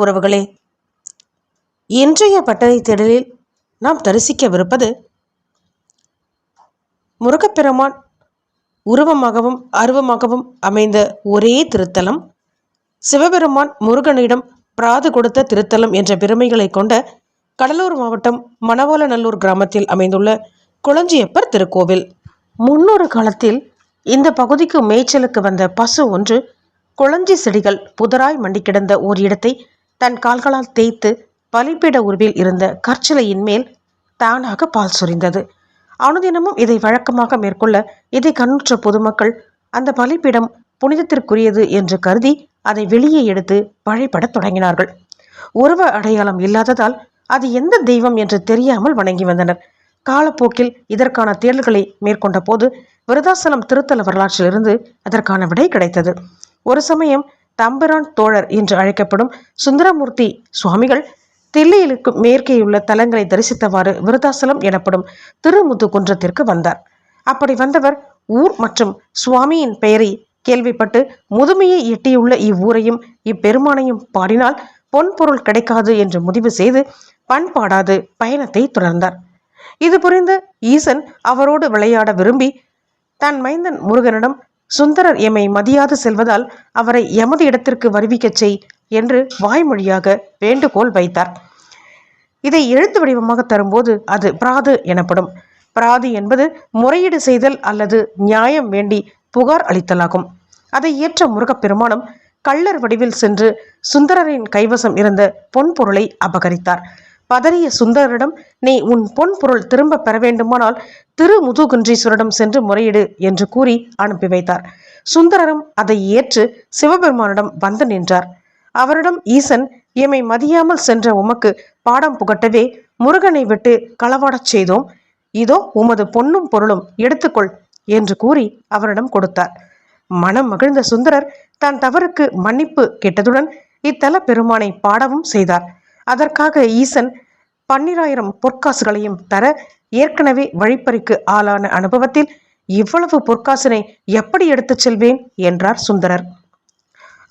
உறவுகளே, இன்றைய பட்டறை தேடலில் நாம் தரிசிக்கவிருப்பது முருகப்பெருமான் உருவமாகவும் அருவமாகவும் அமைந்த ஒரே திருத்தலம், சிவபெருமான் முருகனிடம் பிராது கொடுத்த திருத்தலம் என்ற பெருமைகளை கொண்ட கடலூர் மாவட்டம் மணவாளநல்லூர் கிராமத்தில் அமைந்துள்ள குளஞ்சியப்பர் திருக்கோவில். முன்னொரு காலத்தில் இந்த பகுதிக்கு மேய்ச்சலுக்கு வந்த பசு ஒன்று குளஞ்சி செடிகள் புதராய் மண்டி கிடந்த ஓர் இடத்தை தன் கால்களால் தேய்த்து பலிப்பீட உருவில் இருந்த கற்சிலையின் மேல் தானாக பால் சொரிந்தது. அனுதினமும் இதை வழக்கமாக மேற்கொள்ள இதை கண்ணுற்ற பொதுமக்கள் அந்த பலிப்பீடம் புனிதத்திற்குரியது என்று கருதி அதை வெளியே எடுத்து வழிபடத் தொடங்கினார்கள். உருவ அடையாளம் இல்லாததால் அது எந்த தெய்வம் என்று தெரியாமல் வணங்கி வந்தனர். காலப்போக்கில் இதற்கான தேடல்களை மேற்கொண்ட போது விருதாசலம் திருத்தல வரலாற்றிலிருந்து அதற்கான விடை கிடைத்தது. ஒரு சமயம் தம்பிரான் தோழர் என்று அழைக்கப்படும் சுந்தரமூர்த்தி சுவாமிகள் தில்லையிலுக்கு மேற்கேயுள்ள தலங்களை தரிசித்தவாறு விருதாசலம் எனப்படும் திருமுதுகுன்றத்திற்கு வந்தார். அப்படி வந்தவர் ஊர் மற்றும் சுவாமியின் பெயரை கேள்விப்பட்டு முதுமையை எட்டியுள்ள இவ்வூரையும் இப்பெருமானையும் பாடினால் பொன் பொருள் கிடைக்காது என்று முடிவு செய்து பண்பாடாது பயணத்தை தொடர்ந்தார். இது புரிந்த ஈசன் அவரோடு விளையாட விரும்பி தன் மைந்தன் முருகனிடம், சுந்தரர் எம்மை மதியாது செல்வதால் அவரை எமது இடத்திற்கு வருவிக்கச் செய் என்று வாய்மொழியாக வேண்டுகோள் வைத்தார். இதை எழுத்து வடிவமாக தரும்போது அது பிராது எனப்படும். பிராது என்பது முறையீடு செய்தல் அல்லது நியாயம் வேண்டி புகார் அளித்தலாகும். அதை ஏற்ற முருகப்பெருமானும் கள்ளர் வடிவில் சென்று சுந்தரரின் கைவசம் இருந்த பொன் பொருளை அபகரித்தார். பதறிய சுந்தரரிடம், நீ உன் பொன் பொருள் திரும்ப பெற வேண்டுமானால் திருமுதுகுன்றீஸ்வரிடம் சென்று முறையிடு என்று கூறி அனுப்பி வைத்தார். சுந்தரரும் அதை ஏற்று சிவபெருமானிடம் வந்து நின்றார். அவரிடம் ஈசன், எம்மை மதியாமல் சென்ற உமக்கு பாடம் புகட்டவே முருகனை விட்டு களவாடச் செய்தோம், இதோ உமது பொன்னும் பொருளும் எடுத்துக்கொள் என்று கூறி அவரிடம் கொடுத்தார். மனம் மகிழ்ந்த சுந்தரர் தன் தவறுக்கு மன்னிப்பு கேட்டதுடன் இத்தல பெருமானை பாடவும் செய்தார். அதற்காக ஈசன் 12,000 பொற்காசுகளையும் தர, ஏற்கனவே வழிப்பறிக்கு ஆளான அனுபவத்தில் இவ்வளவு பொற்காசினை எப்படி எடுத்துச் செல்வேன் என்றார் சுந்தரர்.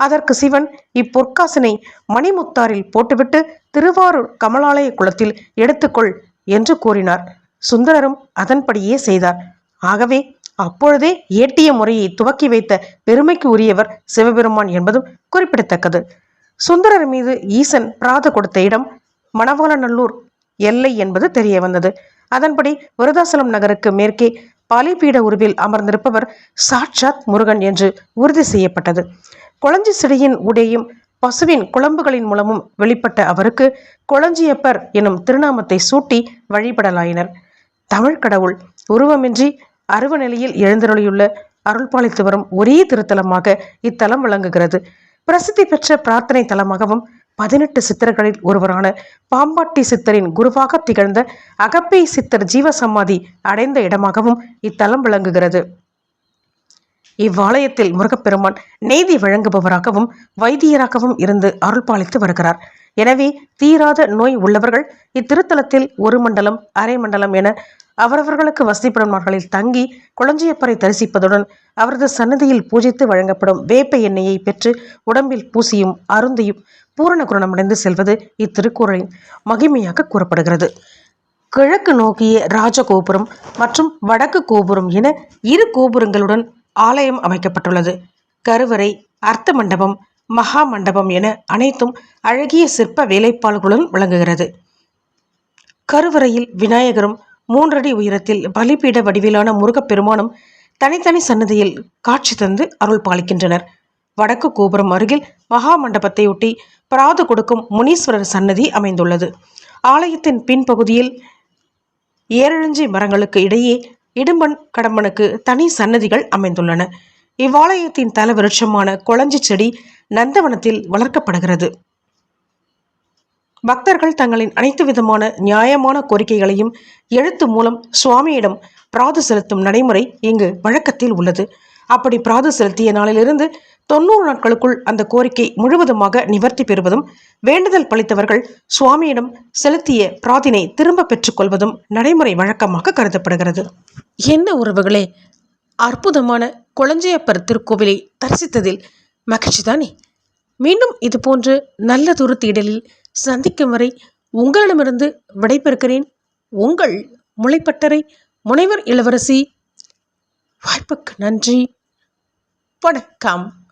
அதற்கு சிவன், இப்பொற்காசினை மணிமுத்தாரில் போட்டுவிட்டு திருவாரூர் கமலாலய குளத்தில் எடுத்துக்கொள் என்று கூறினார். சுந்தரரும் அதன்படியே செய்தார். ஆகவே அப்பொழுதே ஏட்டிய முறையை துவக்கி வைத்த பெருமைக்கு உரியவர் சிவபெருமான் என்பதும் குறிப்பிடத்தக்கது. சுந்தரர் மீது ஈசன் பிராது கொடுத்த இடம் மணவாளநல்லூர் எல்லை என்பது தெரிய வந்தது. அதன்படி விருதாசலம் நகருக்கு மேற்கே பலிபீட உருவில் அமர்ந்திருப்பவர் சாட்சாத் முருகன் என்று உறுதி செய்யப்பட்டது. குளஞ்சி செடியின் ஊடேயும் பசுவின் குழம்புகளின் மூலமும் வெளிப்பட்ட அவருக்கு குளஞ்சியப்பர் எனும் திருநாமத்தை சூட்டி வழிபடலாயினர். தமிழ் கடவுள் உருவமின்றி அருவ நிலையில் எழுந்தருளியுள்ள அருள்பாலித்து வரும் ஒரே திருத்தலமாக இத்தலம் விளங்குகிறது. பிரசித்தி பெற்ற பிரார்த்தனை தலமாகவும் 18 சித்தர்களில் ஒருவரான பாம்பாட்டி சித்தரின் குருவாக திகழ்ந்த அகப்பை சித்தர் ஜீவசமாதி அடைந்த இடமாகவும் இத்தலம் விளங்குகிறது. இவ்வாலயத்தில் முருகப்பெருமான் நீதி வழங்குபவராகவும் வைத்தியராகவும் இருந்து அருள்பாலித்து வருகிறார். எனவே தீராத நோய் உள்ளவர்கள் இத்திருத்தலத்தில் 1 மண்டலம், அரை மண்டலம் என அவரவர்களுக்கு வசதிப்படும் நாட்களில் தங்கி குளஞ்சியப்பரை தரிசிப்பதுடன் அவரது சன்னதியில் பூஜித்து வழங்கப்படும் வேப்ப எண்ணெயை பெற்று உடம்பில் பூசியும் அருந்தியும் பூரண குணமடைந்து செல்வது இத்திருக்குறளின் மகிமையாக கூறப்படுகிறது. கிழக்கு நோக்கிய ராஜகோபுரம் மற்றும் வடக்கு கோபுரம் என 2 கோபுரங்களுடன் ஆலயம் அமைக்கப்பட்டுள்ளது. கருவறை, அர்த்த மண்டபம், மகா மண்டபம் என அனைத்தும் அழகிய சிற்ப வேலைப்பாடுகளுடன் விளங்குகிறது. கருவறையில் விநாயகரும் 3 அடி உயரத்தில் பலிபீட வடிவிலான முருகப்பெருமானும் தனித்தனி சன்னதியில் காட்சி தந்து அருள் பாலிக்கின்றனர். வடக்கு கோபுரம் அருகில் மகா மண்டபத்தை ஒட்டி பிராது கொடுக்கும் முனீஸ்வரர் சன்னதி அமைந்துள்ளது. ஆலயத்தின் பின்பகுதியில் ஏரழிஞ்சி மரங்களுக்கு இடையே இடும்பன் கடம்பனுக்கு தனி சன்னதிகள் அமைந்துள்ளன. இவ்வாலயத்தின் தல விருட்சமான குளஞ்சி செடி நந்தவனத்தில் வளர்க்கப்படுகிறது. பக்தர்கள் தங்களின் அனைத்து விதமான நியாயமான கோரிக்கைகளையும் எழுத்து மூலம் சுவாமியிடம் பிராது செலுத்தும் நடைமுறை இங்கு வழக்கத்தில் உள்ளது. அப்படி பிராது செலுத்திய நாளிலிருந்து 90 நாட்களுக்குள் அந்த கோரிக்கை முழுவதுமாக நிவர்த்தி பெறுவதும், வேண்டுதல் பளித்தவர்கள் சுவாமியிடம் செலுத்திய பிராதினை திரும்ப பெற்றுக்கொள்வதும் நடைமுறை வழக்கமாக கருதப்படுகிறது. என்ன உறவுகளே, அற்புதமான குளஞ்சியப்பர் திருக்கோவிலை தரிசித்ததில் மகிழ்ச்சி தானே? மீண்டும் இதுபோன்று நல்லதொரு தேடலில் சந்திக்கும் வரை உங்களிடமிருந்து விடைபெறுகிறேன். உங்கள் முளைப்பட்டறை முனைவர் இளவரசி. வாய்ப்புக்கு நன்றி. வணக்கம்.